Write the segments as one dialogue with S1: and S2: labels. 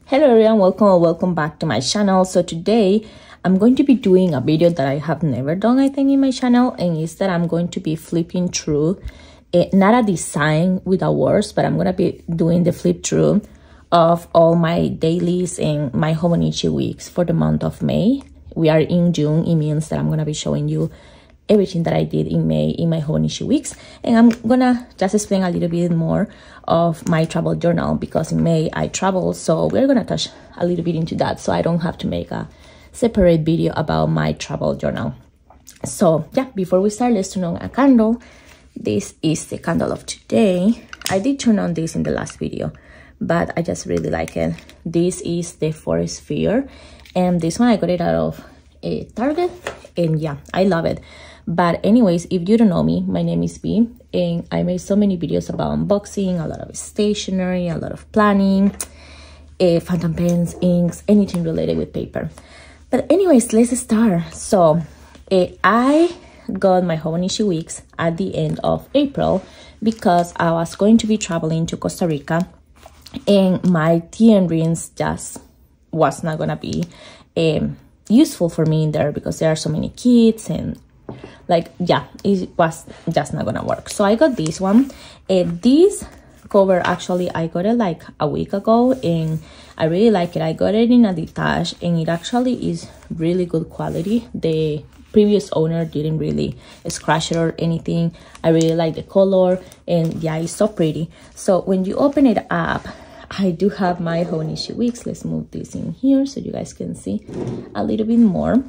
S1: Hello everyone, welcome or welcome back to my channel. So today I'm going to be doing a video that I have never done, I think, in my channel, and is that I'm going to be flipping through not a design with awards, but I'm going to be doing the flip through of all my dailies and my Hobonichi weeks for the month of May. We are in June. It means that I'm going to be showing you everything that I did in May in my Hobonichi weeks, and I'm gonna just explain a little bit more of my travel journal because in May I traveled, so we're gonna touch a little bit into that so I don't have to make a separate video about my travel journal. So yeah, before we start, let's turn on a candle. This is the candle of today. I did turn on this in the last video, but I just really like it. This is the Forest Fear, and this one I got it out of a Target, and yeah, I love it. But anyways, if you don't know me, my name is V, and I made so many videos about unboxing, a lot of stationery, a lot of planning, fountain pens, inks, anything related with paper. But anyways, let's start. So I got my Hobonichi weeks at the end of April because I was going to be traveling to Costa Rica, and my tea and rings just was not gonna be useful for me in there because there are so many kids, and like, yeah, it was just not gonna work. So I got this one. This cover, actually, I got it like a week ago, and I really like it. I got it in a detached, and it actually is really good quality. The previous owner didn't really scratch it or anything. I really like the color, and yeah, it's so pretty. So when you open it up, I do have my Hobonichi weeks. Let's move this in here so you guys can see a little bit more.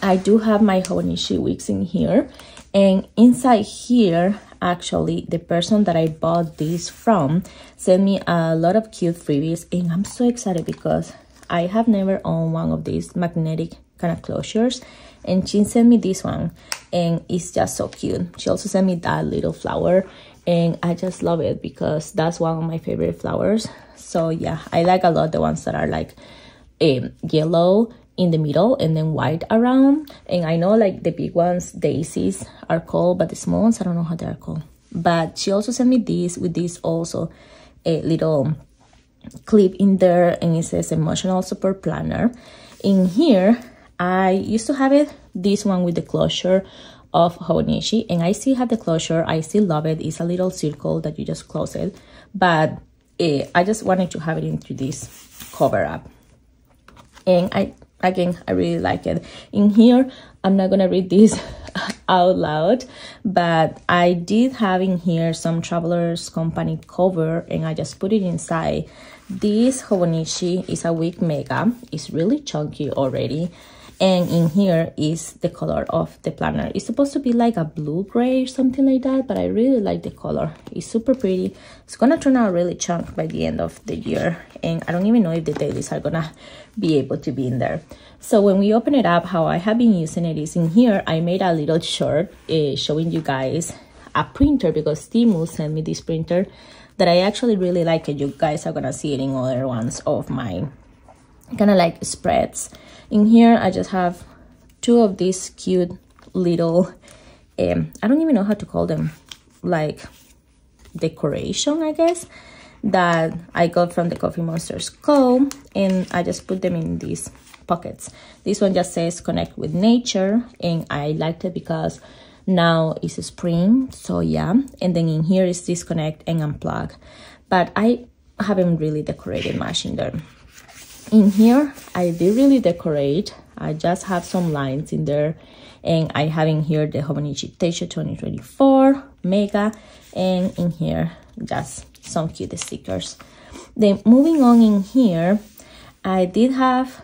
S1: I do have my Hobonichi weeks in here, and inside here, actually, the person that I bought this from sent me a lot of cute freebies, and I'm so excited because I have never owned one of these magnetic kind of closures, and she sent me this one, and it's just so cute. She also sent me that little flower, and I just love it because that's one of my favorite flowers. So yeah, I like a lot the ones that are like yellow in the middle and then white around. And I know like the big ones, daisies are called, but the small ones, I don't know how they're called. But she also sent me this with this also a little clip in there, and it says emotional support planner. In here, I used to have it, this one with the closure of Hobonichi, and I still have the closure. I still love it. It's a little circle that you just close it, but I just wanted to have it into this cover up, and I really like it. In here, I'm not gonna read this out loud, but I did have in here some Travelers Company cover, and I just put it inside. This Hobonichi is a week mega. It's really chunky already, and in here is the color of the planner. It's supposed to be like a blue-gray or something like that, but I really like the color. It's super pretty. It's gonna turn out really chunk by the end of the year, and I don't even know if the dailies are gonna be able to be in there. So when we open it up, how I have been using it is in here, I made a little short showing you guys a printer because Timu sent me this printer that I actually really like it. You guys are gonna see it in other ones of my kind of like spreads. In here, I just have two of these cute little, I don't even know how to call them, like decoration, I guess, that I got from the Coffee Monsters Co. And I just put them in these pockets. This one just says connect with nature, and I liked it because now it's spring, so yeah. And then in here is disconnect and unplug, but I haven't really decorated much in there. In here, I did really decorate. I just have some lines in there, and I have in here the Hobonichi Teisha 2024 Mega, and in here, just some cute stickers. Then moving on in here, I did have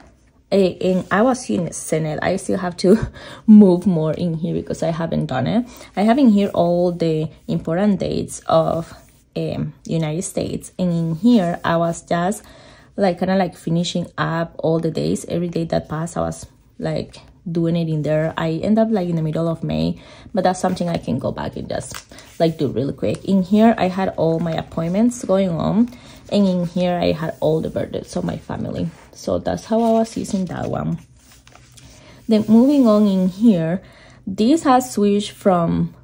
S1: and I was in Senate. I still have to move more in here because I haven't done it. I have in here all the important dates of United States, and in here, I was just like kind of like finishing up all the days. Every day that passed, I was like doing it in there. I end up like in the middle of May, but that's something I can go back and just like do really quick. In here, I had all my appointments going on, and in here I had all the birthdays of my family. So that's how I was using that one. Then moving on in here, this has switched from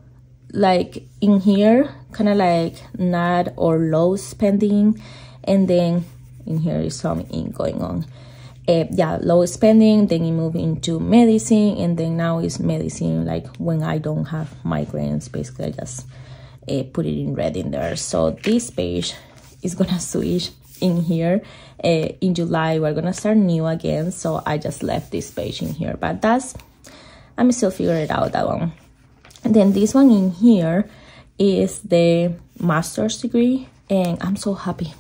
S1: like in here kind of like not or low spending, and then in here is some ink going on. Yeah, low spending, then you move into medicine, and then now is medicine like when I don't have migraines. Basically I just put it in red in there. So this page is gonna switch in here. In July we're gonna start new again, so I just left this page in here, but I'm still figuring it out, that one. And then this one in here is the master's degree, and I'm so happy.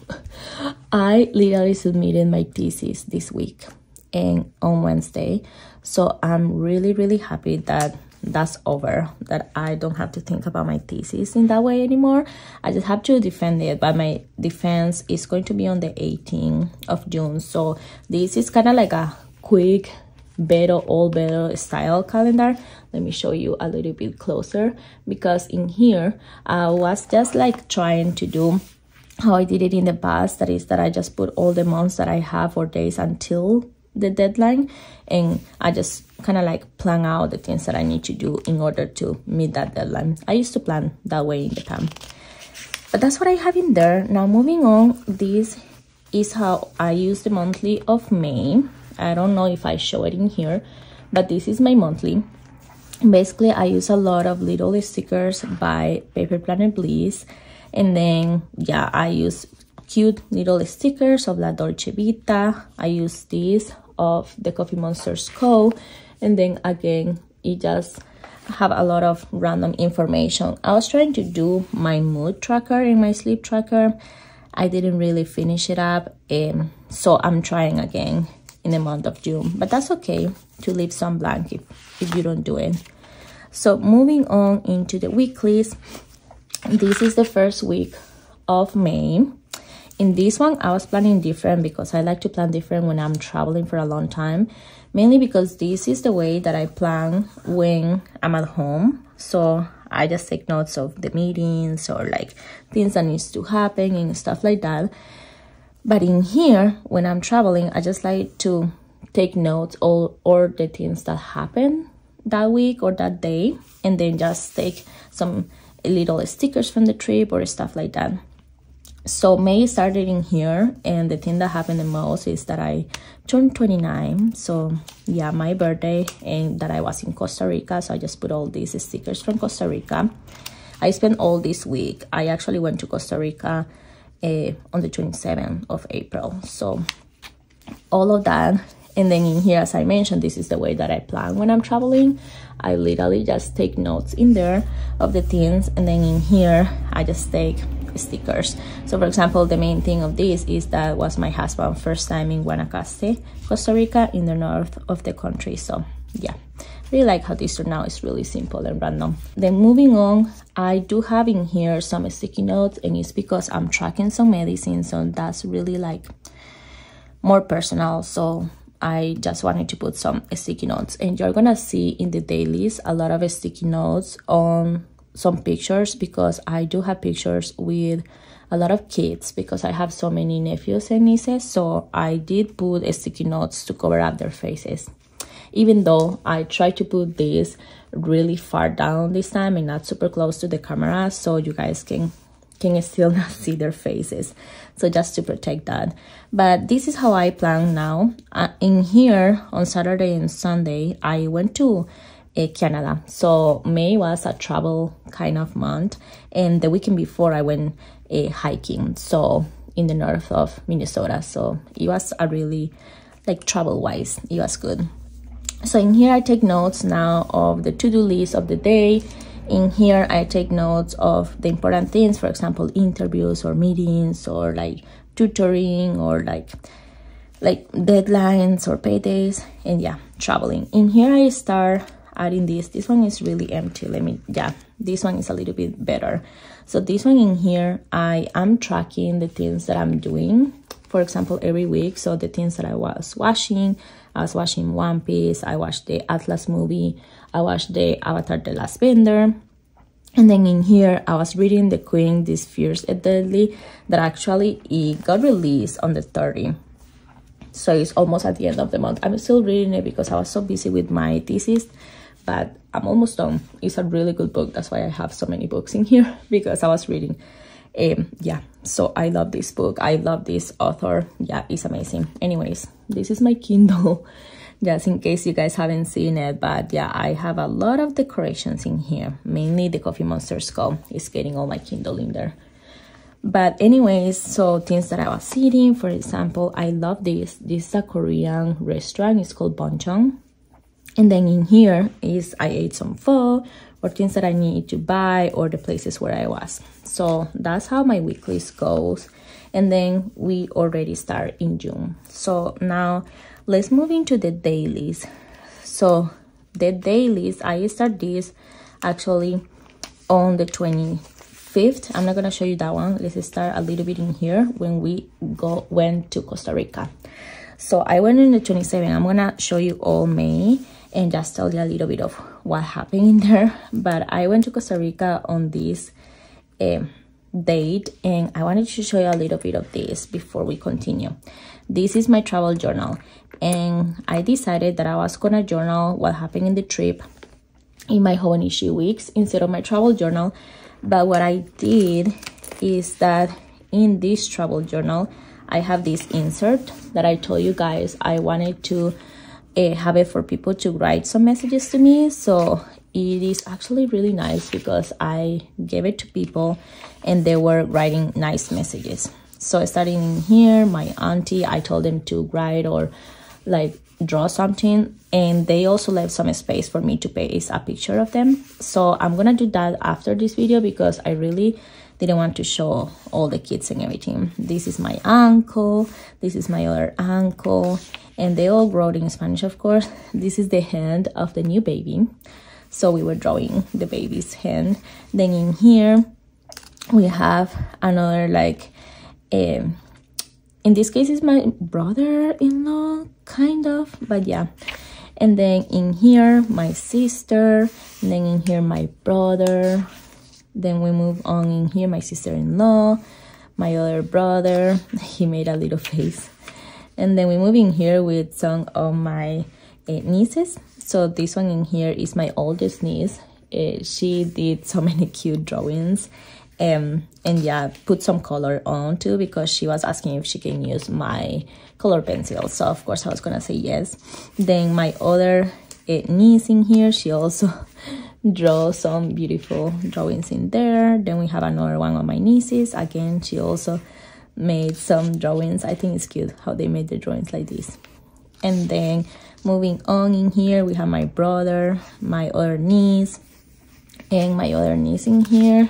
S1: I literally submitted my thesis this week and on Wednesday, so I'm really happy that that's over, that I don't have to think about my thesis in that way anymore. I just have to defend it, but my defense is going to be on the 18th of June. So this is kind of like a quick all better style calendar. Let me show you a little bit closer, because in here I was just like trying to do how I did it in the past. That is that I just put all the months that I have or days until the deadline, and I just kind of like plan out the things that I need to do in order to meet that deadline. I used to plan that way in the past, but that's what I have in there. Now moving on, this is how I use the monthly of May. I don't know if I show it in here, but this is my monthly. Basically I use a lot of little stickers by Paper Planet Bliss, and then yeah, I use cute little stickers of La Dolce Vita. I use this of the Coffee Monsters Co. And then again, it just have a lot of random information. I was trying to do my mood tracker and my sleep tracker. I didn't really finish it up, so I'm trying again in the month of June, but that's okay to leave some blank if you don't do it. So moving on into the weeklies, this is the first week of May. In this one, I was planning different because I like to plan different when I'm traveling for a long time, mainly because this is the way that I plan when I'm at home. So I just take notes of the meetings or like things that needs to happen and stuff like that. But in here, when I'm traveling, I just like to take notes or the things that happen that week or that day, and then just take some little stickers from the trip or stuff like that. So May started in here, and the thing that happened the most is that I turned 29. So yeah, my birthday, and that I was in Costa Rica, so I just put all these stickers from Costa Rica. I spent all this week. I actually went to Costa Rica on the 27th of April. So all of that. And then in here, as I mentioned, this is the way that I plan when I'm traveling. I literally just take notes in there of the things, and then in here I just take stickers. So for example, the main thing of this is that was my husband's first time in Guanacaste, Costa Rica, in the north of the country. So yeah, really like how this turned out. It's really simple and random. Then moving on, I do have in here some sticky notes, and it's because I'm tracking some medicine, so that's really like more personal. So I just wanted to put some sticky notes, and you're gonna see in the dailies a lot of sticky notes on some pictures, because I do have pictures with a lot of kids because I have so many nephews and nieces. So I did put sticky notes to cover up their faces, even though I tried to put this really far down this time and not super close to the camera, so you guys can still not see their faces. So just to protect that. But this is how I plan now. In here on Saturday and Sunday, I went to Canada. So May was a travel kind of month, and the weekend before I went hiking, so in the north of Minnesota. So it was a really like travel wise, it was good. So in here I take notes now of the to-do list of the day. In here I take notes of the important things, for example, interviews or meetings or like tutoring or like deadlines or paydays, and yeah, traveling. In here I start adding this one is really empty. This one is a little bit better. So this one in here, I am tracking the things that I'm doing, for example, every week. So the things that I was watching One Piece, I watched the Atlas movie, I watched the Avatar The Last Bender, and then in here I was reading The Queen, This Fierce and Deadly, that actually it got released on the 30th. So it's almost at the end of the month. I'm still reading it because I was so busy with my thesis, but I'm almost done. It's a really good book. That's why I have so many books in here, because I was reading Yeah, so I love this book. I love this author. Yeah, it's amazing. Anyways, this is my Kindle, just in case you guys haven't seen it. But yeah, I have a lot of decorations in here, mainly the Coffee Monster skull is getting all my Kindle in there. But anyways, so things that I was eating, for example, I love this is a Korean restaurant. It's called Bonchong. And then in here is I ate some pho, or things that I need to buy, or the places where I was. So that's how my weeklies goes. And then we already start in June. So now let's move into the dailies. So the dailies, I start this actually on the 25th. I'm not gonna show you that one. Let's start a little bit in here when we went to Costa Rica. So I went on the 27th. I'm gonna show you all May and just tell you a little bit of what happened in there. But I went to Costa Rica on this date, and I wanted to show you a little bit of this before we continue. This is my travel journal, and I decided that I was gonna journal what happened in the trip in my Hobonichi weeks instead of my travel journal. But what I did is that in this travel journal, I have this insert that I told you guys I wanted to have it for people to write some messages to me. So it is actually really nice because I gave it to people and they were writing nice messages. So starting in here, my auntie, I told them to write or like draw something, and they also left some space for me to paste a picture of them. So I'm gonna do that after this video because I really didn't want to show all the kids and everything. This is my uncle, this is my other uncle, and they all wrote in Spanish, of course. This is the hand of the new baby, so we were drawing the baby's hand. Then in here we have another, like in this case is my brother-in-law, kind of, but yeah. And then in here my sister, and then in here my brother. Then we move on in here, my sister-in-law, my other brother, he made a little face. And then we move in here with some of my nieces. So this one in here is my oldest niece. She did so many cute drawings, and yeah, put some color on too, because she was asking if she can use my color pencil. So of course I was gonna say yes. Then my other niece in here, she also draw some beautiful drawings in there. Then we have another one of my nieces. Again, she also made some drawings. I think it's cute how they made the drawings like this. And then moving on in here, we have my brother, my other niece, and my other niece in here.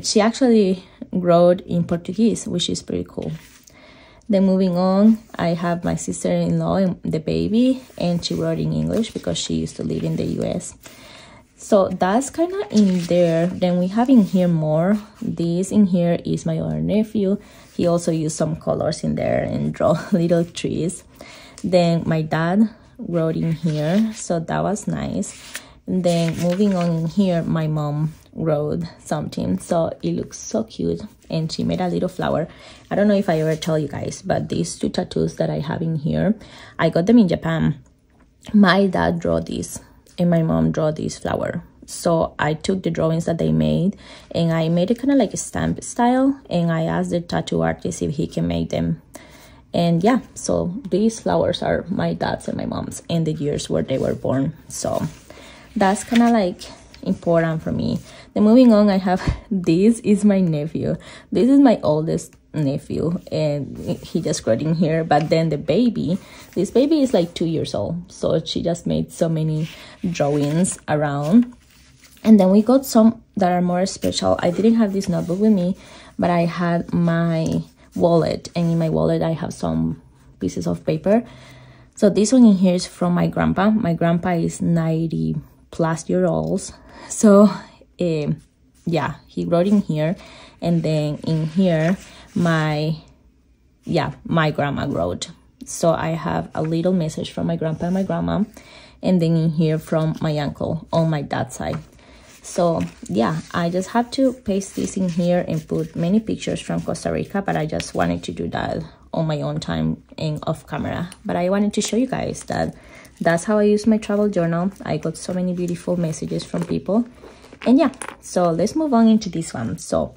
S1: She actually wrote in Portuguese, which is pretty cool. Then moving on, I have my sister-in-law and the baby, and she wrote in English because she used to live in the US. So that's kind of in there. Then we have in here more. This in here is my other nephew. He also used some colors in there and draw little trees. Then my dad wrote in here, so that was nice. And then moving on in here, my mom wrote something, so it looks so cute, and she made a little flower. I don't know if I ever tell you guys, but these two tattoos that I have in here, I got them in Japan. My dad drew this and my mom drew this flower. So I took the drawings that they made and I made it kind of like a stamp style, and I asked the tattoo artist if he can make them. And yeah, so these flowers are my dad's and my mom's and the years where they were born. So that's kind of like important for me. Then moving on, I have this is my nephew. This is my oldest nephew, and he just wrote in here. But then the baby, this baby is like 2 years old, so she just made so many drawings around. And then we got some that are more special. I didn't have this notebook with me, but I had my wallet, and in my wallet I have some pieces of paper. So this one in here is from my grandpa. My grandpa is 90+ years old. So yeah, he wrote in here. And then in here my grandma wrote. So I have a little message from my grandpa and my grandma, and then in here from my uncle on my dad's side. So yeah, I just have to paste this in here and put many pictures from Costa Rica, but I just wanted to do that on my own time and off camera. But I wanted to show you guys that that's how I use my travel journal. I got so many beautiful messages from people. And yeah, so let's move on into this one. So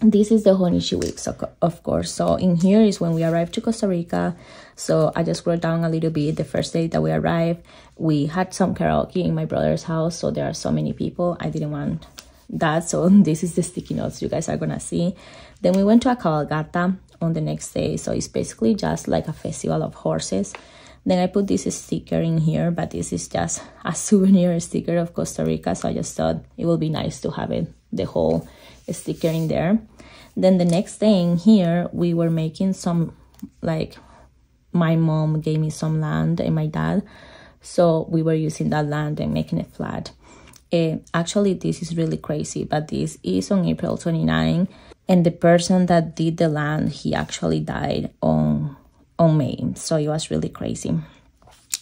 S1: this is the Hobonichi week, so of course. So in here is when we arrived to Costa Rica. So I just wrote down a little bit. The first day that we arrived, we had some karaoke in my brother's house, so there are so many people. I didn't want that, so this is the sticky notes you guys are gonna see. Then we went to a cabalgata on the next day, so it's basically just like a festival of horses. Then I put this sticker in here, but this is just a souvenir sticker of Costa Rica, so I just thought it would be nice to have it, the whole sticker in there. Then the next day in here, we were making some, like, my mom gave me some land and my dad, so we were using that land and making it flat. Actually, this is really crazy, but this is on April 29, and the person that did the land, he actually died on May, so it was really crazy.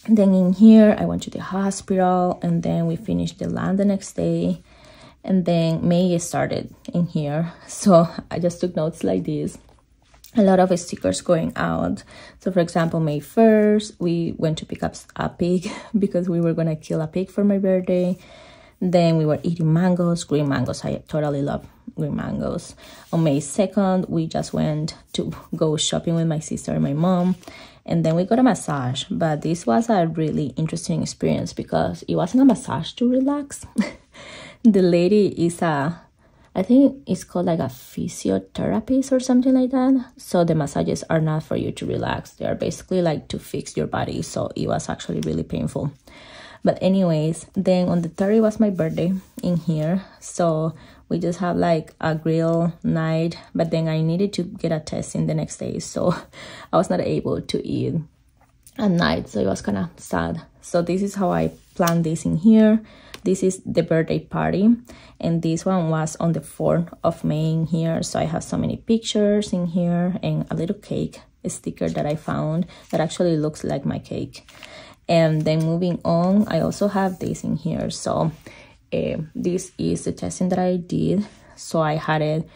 S1: Then in here, I went to the hospital, and then we finished the land the next day, and then May started in here, so I just took notes like this. A lot of stickers going out. So for example, May 1st, we went to pick up a pig because we were gonna kill a pig for my birthday. Then we were eating mangoes, green mangoes. I totally love green mangoes. On May 2nd, we just went to go shopping with my sister and my mom. And then we got a massage. But this was a really interesting experience because it wasn't a massage to relax. The lady is I think it's called like a physiotherapist or something like that. So the massages are not for you to relax. They are basically like to fix your body. So it was actually really painful. But anyways, then on the 30th was my birthday in here. So we just had like a grill night. But then I needed to get a test in the next day. So I was not able to eat at night. So it was kind of sad. So this is how I planned this in here. This is the birthday party, and this one was on the 4th of May in here. So I have so many pictures in here and a little cake, a sticker that I found that actually looks like my cake. And then moving on, I also have this in here. So this is the testing that I did. So I had it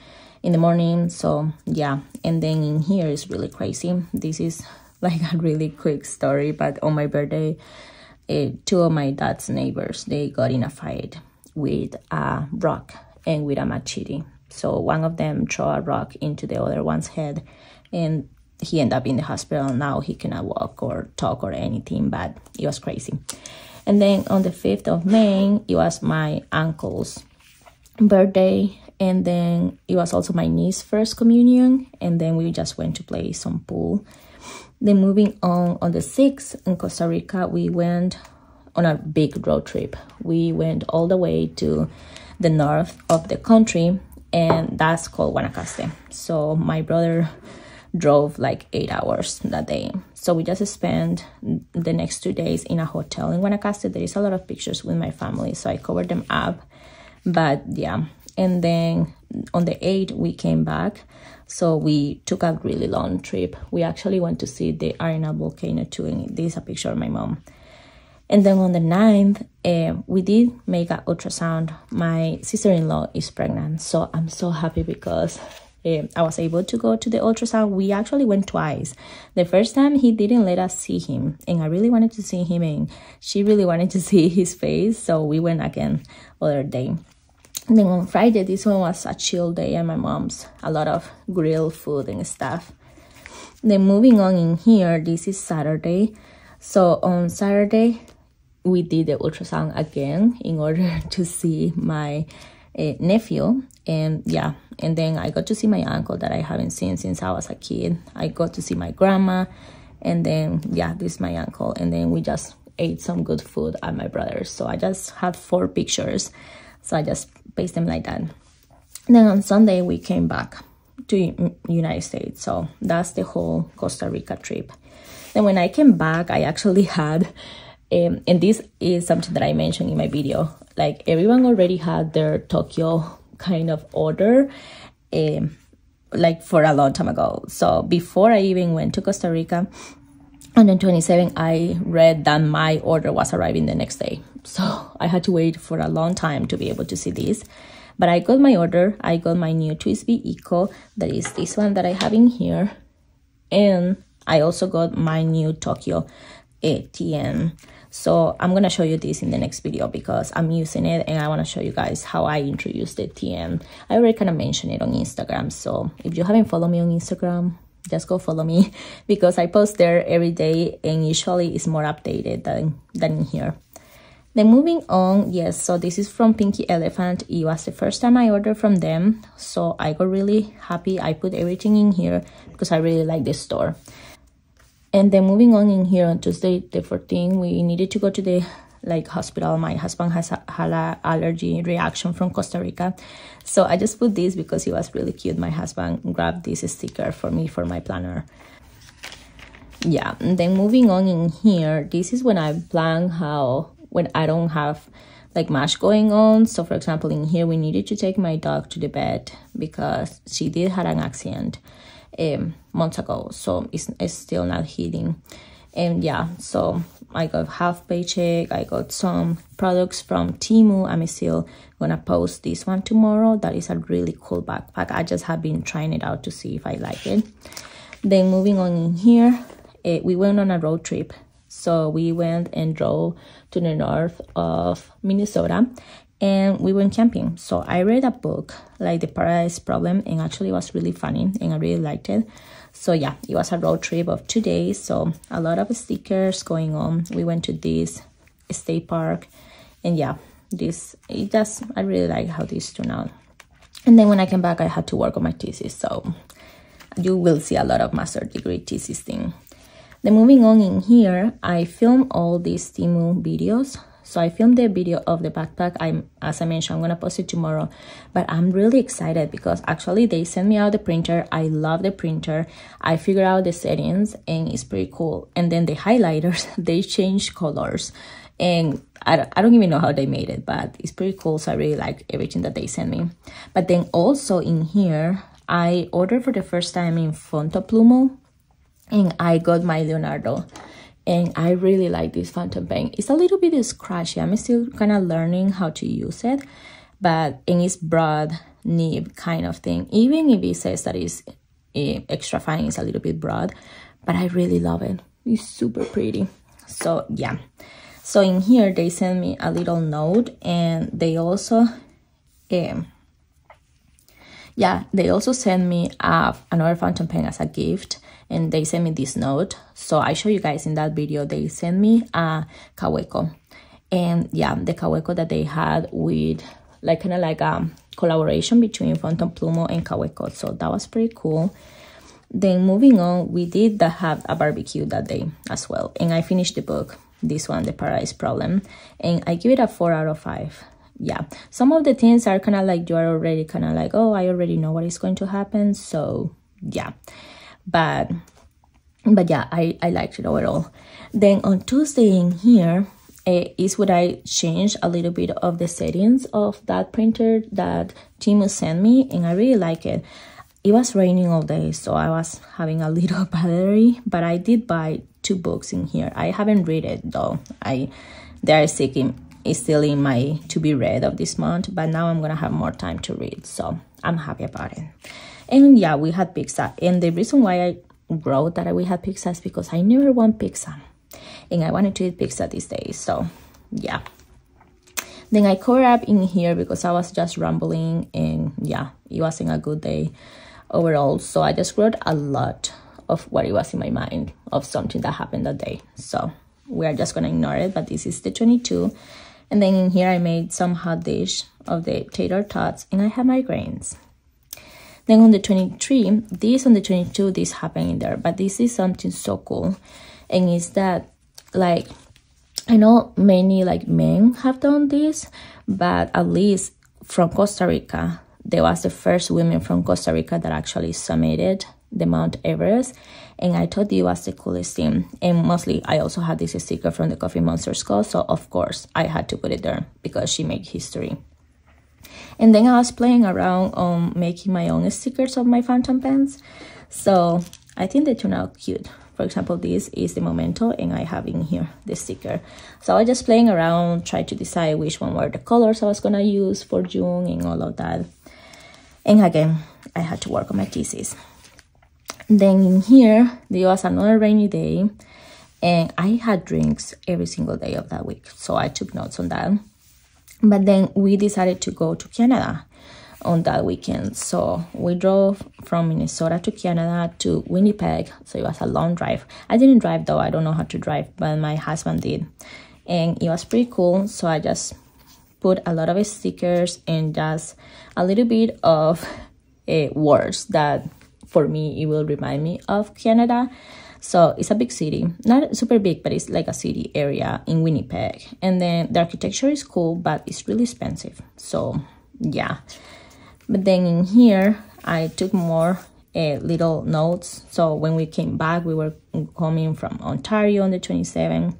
S1: in the morning. So yeah, and then in here is really crazy. This is like a really quick story, but on my birthday, two of my dad's neighbors, they got in a fight with a rock and with a machete. So one of them threw a rock into the other one's head, and he ended up in the hospital. Now he cannot walk or talk or anything, but it was crazy. And then on the 5th of May, it was my uncle's birthday, and then it was also my niece's first communion, and then we just went to play some pool. Then moving on the 6th in Costa Rica, we went on a big road trip. We went all the way to the north of the country, and that's called Guanacaste. So my brother drove like 8 hours that day. So we just spent the next 2 days in a hotel in Guanacaste. There is a lot of pictures with my family, so I covered them up. But yeah, and then on the 8th, we came back. So we took a really long trip. We actually went to see the Arena volcano too, and this is a picture of my mom. And then on the 9th, we did make an ultrasound. My sister-in-law is pregnant, so I'm so happy because I was able to go to the ultrasound. We actually went twice. The first time, he didn't let us see him, and I really wanted to see him, and she really wanted to see his face, so we went again other day. And then on Friday, this one was a chill day at my mom's. A lot of grilled food and stuff. Then moving on in here, this is Saturday. So on Saturday, we did the ultrasound again in order to see my nephew. And yeah, and then I got to see my uncle that I haven't seen since I was a kid. I got to see my grandma. And then, yeah, this is my uncle. And then we just ate some good food at my brother's. So I just had 4 pictures. So I just pasted them like that. And then on Sunday, we came back to United States. So that's the whole Costa Rica trip. Then when I came back, I actually had, and this is something that I mentioned in my video, like everyone already had their Tokyo kind of order, like for a long time ago. So before I even went to Costa Rica, on the 27th, I read that my order was arriving the next day. So I had to wait for a long time to be able to see this. But I got my order. I got my new Whatttupv Eco. That is this one that I have in here. And I also got my new Tokyo TN. So I'm gonna show you this in the next video because I'm using it and I want to show you guys how I introduced the TM. I already kind of mentioned it on Instagram, so if you haven't followed me on Instagram, just go follow me because I post there every day and usually it's more updated than in here. Then moving on, yes, so this is from Pinky Elephant. It was the first time I ordered from them, so I got really happy. I put everything in here because I really like this store. And then moving on in here on Tuesday the 14th, we needed to go to the hospital. My husband had an allergy reaction from Costa Rica, so I just put this because it was really cute. My husband grabbed this sticker for me for my planner. Yeah, and then moving on in here, this is when I plan when I don't have much going on. So for example, in here we needed to take my dog to the vet because she did have an accident months ago, so it's still not healing. And yeah, so I got half paycheck. I got some products from Temu. I'm still gonna post this one tomorrow. That is a really cool backpack. I just have been trying it out to see if I like it. Then moving on in here, we went on a road trip. So we went and drove to the north of Minnesota and we went camping. So I read a book like The Paradise Problem, and actually it was really funny and I really liked it. So yeah, it was a road trip of 2 days. So a lot of stickers going on. We went to this state park and yeah, I really like how this turned out. And then when I came back, I had to work on my thesis. So you will see a lot of master degree thesis thing. Then moving on in here, I filmed all these Temu videos. So I filmed the video of the backpack. As I mentioned, I'm gonna post it tomorrow. But I'm really excited because actually they sent me out the printer. I love the printer. I figured out the settings and it's pretty cool. And then the highlighters, they change colors. And I don't even know how they made it, but it's pretty cool. So I really like everything that they sent me. But then also in here, I ordered for the first time in Whatttupv. And I got my Leonardo, and I really like this fountain pen. It's a little bit scratchy. I'm still kind of learning how to use it, but in its broad nib kind of thing. Even if it says that it's extra fine, it's a little bit broad, but I really love it. It's super pretty. So yeah. So in here, they sent me a little note, and they also sent me another fountain pen as a gift. And they sent me this note. So I show you guys in that video, they sent me a Kaweco. And yeah, the Kaweco that they had with kind of like a collaboration between Whatttupv and Kaweco. So that was pretty cool. Then moving on, we did have a barbecue that day as well. And I finished the book, this one, The Paradise Problem. And I give it a 4 out of 5. Yeah, some of the things are kind of like you are already kind of like, oh, I already know what is going to happen. So yeah. But yeah, I liked it overall. Then on Tuesday in here is what I changed a little bit of the settings of that printer that Temu sent me, and I really like it. It was raining all day, so I was having a little battery, but I did buy 2 books in here. I haven't read it though. They are still in my to be read of this month, but now I'm gonna have more time to read, so I'm happy about it. And yeah, we had pizza. And the reason why I wrote that we had pizza is because I never want pizza. And I wanted to eat pizza these days. So yeah. Then I covered up in here because I was just rambling. And yeah, it wasn't a good day overall. So I just wrote a lot of what it was in my mind of something that happened that day. So we are just going to ignore it. But this is the 22. And then in here I made some hot dish of the tater tots. And I have migraines. Then on the 23, this happened in there, but this is something so cool. And it's that, I know many men have done this, but at least from Costa Rica, there was the first women from Costa Rica that actually summited the Mount Everest. And I thought it was the coolest thing. And mostly, I also had this sticker from the Coffee Monster skull. So of course, I had to put it there because she made history. And then I was playing around on making my own stickers of my phantom pens. So I think they turned out cute. For example, this is the memento, and I have in here the sticker. So I was just playing around, trying to decide which one were the colors I was gonna use for June and all of that. And again, I had to work on my thesis. Then in here, there was another rainy day. and I had drinks every single day of that week, so I took notes on that. But then we decided to go to Canada on that weekend, so we drove from Minnesota to Canada to Winnipeg. So it was a long drive. I didn't drive though, I don't know how to drive, but my husband did, and it was pretty cool. So I just put a lot of stickers and just a little bit of words that for me it will remind me of Canada. So it's a big city, not super big, but it's like a city area in Winnipeg. And then the architecture is cool, but it's really expensive. So yeah. But then in here, I took more little notes. So when we came back, we were coming from Ontario on the 27th.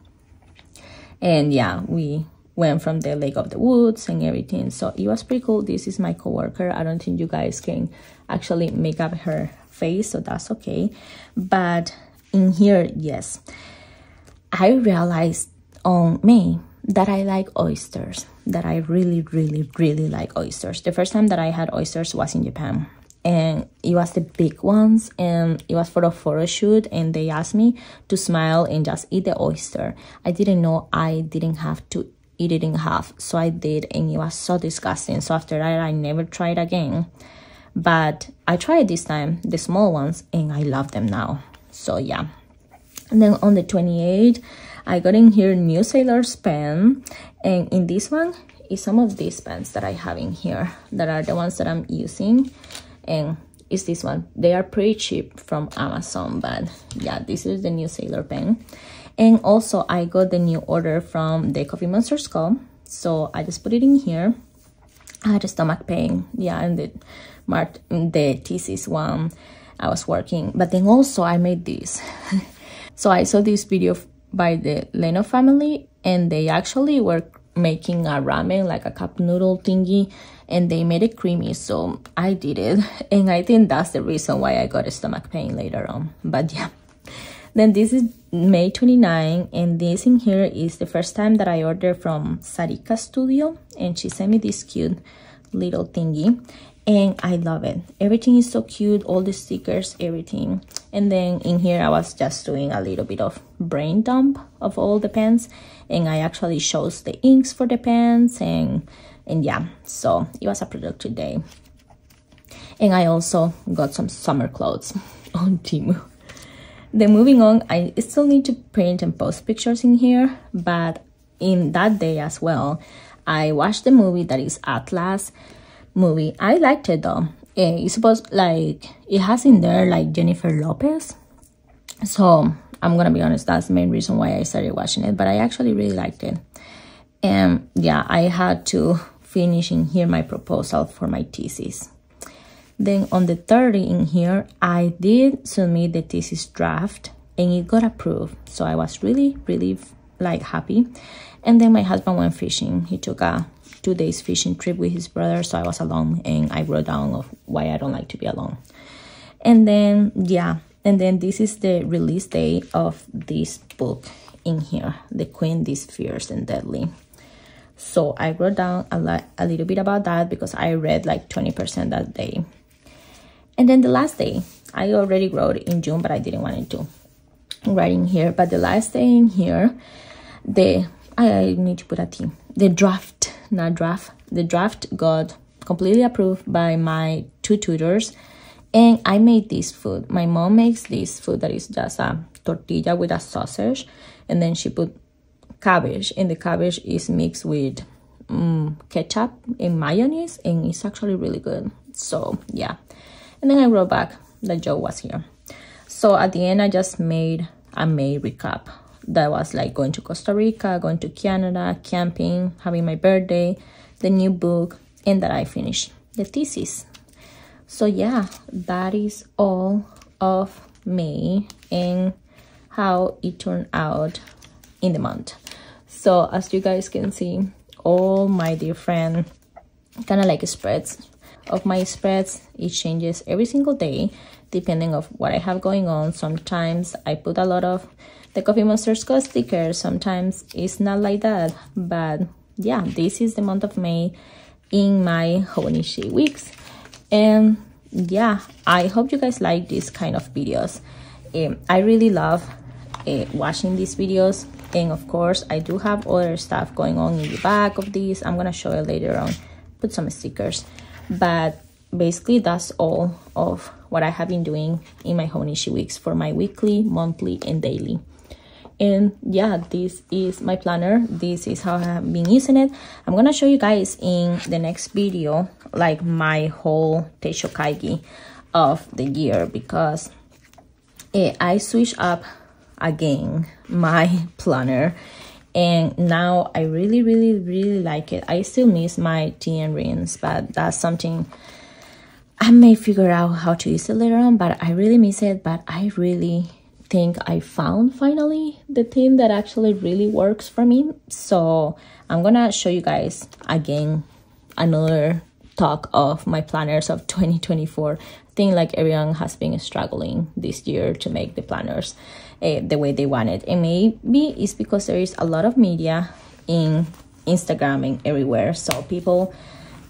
S1: And yeah, we went from the Lake of the Woods and everything. So it was pretty cool. This is my coworker. I don't think you guys can actually make up her face, so that's okay. But in here, yes, I realized on May that I like oysters, that I really like oysters. The first time that I had oysters was in Japan, and it was the big ones, and it was for a photo shoot, and they asked me to smile and just eat the oyster. I didn't know I didn't have to eat it in half, so I did, and it was so disgusting. So after that, I never tried again, but I tried this time the small ones, and I love them now. So yeah. And then on the 28th, I got in here New Sailor's pen, and in this one is some of these pens that I have in here that are the ones that I'm using, and it's this one. They are pretty cheap from Amazon, but yeah, this is the New Sailor pen. And also I got the new order from the Coffee Monster's Cup, so I just put it in here. I had a stomach pain, yeah, and the thesis one I was working, but then also I made this. So I saw this video by the Leno family, and they actually were making a ramen, like a cup noodle thingy, and they made it creamy, so I did it, and I think that's the reason why I got a stomach pain later on. But yeah, then this is May 29, and this in here is the first time that I ordered from Sarika Studio, and she sent me this cute little thingy, and I love it. Everything is so cute, all the stickers, everything. And then in here I was just doing a little bit of brain dump of all the pens, and I actually chose the inks for the pens, and yeah, so it was a productive day. And I also got some summer clothes on Temu. Then moving on, I still need to print and post pictures in here, but in that day as well, I watched the movie that is Atlas movie. I liked it though. It's supposed, like, it has in there like Jennifer Lopez, so I'm gonna be honest, that's the main reason why I started watching it, but I actually really liked it. And yeah, I had to finish in here my proposal for my thesis. Then on the 30 in here, I did submit the thesis draft, and it got approved, so I was really like happy. And then my husband went fishing. He took a 2 days fishing trip with his brother, so I was alone, and I wrote down of why I don't like to be alone. And then yeah, and then this is the release day of this book in here, The Queen, This Fierce and Deadly. So I wrote down a little bit about that because I read like 20% that day. And then the last day, I already wrote in June, but I didn't want to write in here. But the last day in here, I need to put a T. The draft got completely approved by my 2 tutors, and I made this food. My mom makes this food that is just a tortilla with a sausage, and then she put cabbage, and the cabbage is mixed with ketchup and mayonnaise, and it's actually really good. So yeah, and then I wrote back that Joe was here. So at the end, I just made a May recap. That was like going to Costa Rica, going to Canada, camping, having my birthday, the new book, and that I finished the thesis. So yeah, that is all of May and how it turned out in the month. So as you guys can see, all my different kind of like spreads of my spreads, it changes every single day depending of what I have going on. Sometimes I put a lot of the Coffee Monster's Cup stickers, sometimes it's not like that. But yeah, this is the month of May in my Hobonichi weeks. And yeah, I hope you guys like this kind of videos. I really love watching these videos. And of course I do have other stuff going on in the back of these. I'm gonna show it later on, put some stickers, but basically that's all of what I have been doing in my Hobonichi weeks for my weekly, monthly, and daily. And yeah, this is my planner. This is how I have been using it. I'm gonna show you guys in the next video like my whole Teisho Kaigi of the year, because I switched up again my planner, and now I really like it. I still miss my tea and rings, but that's something I may figure out how to use it later on, but I really miss it. But I really think I found finally the thing that actually really works for me. So I'm gonna show you guys again another talk of my planners of 2024. I think like everyone has been struggling this year to make the planners the way they want it, and maybe it's because there is a lot of media in Instagram and everywhere, so people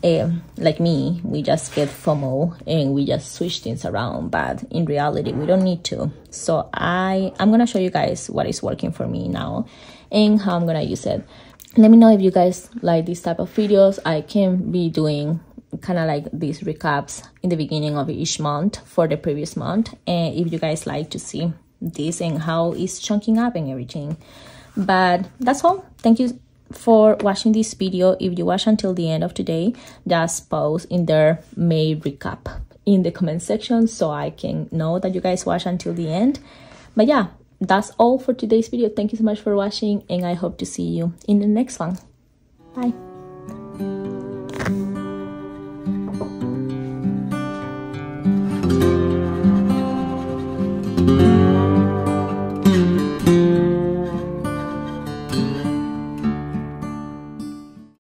S1: like me, we just get FOMO and we just switch things around, but in reality we don't need to. So I'm gonna show you guys what is working for me now and how I'm gonna use it. Let me know if you guys like this type of videos. I can be doing kind of like these recaps in the beginning of each month for the previous month, and if you guys like to see this and how it's chunking up and everything. But that's all. Thank you for watching this video. If you watch until the end of today, just post in their May recap in the comment section so I can know that you guys watch until the end. But yeah, that's all for today's video. Thank you so much for watching, and I hope to see you in the next one. Bye.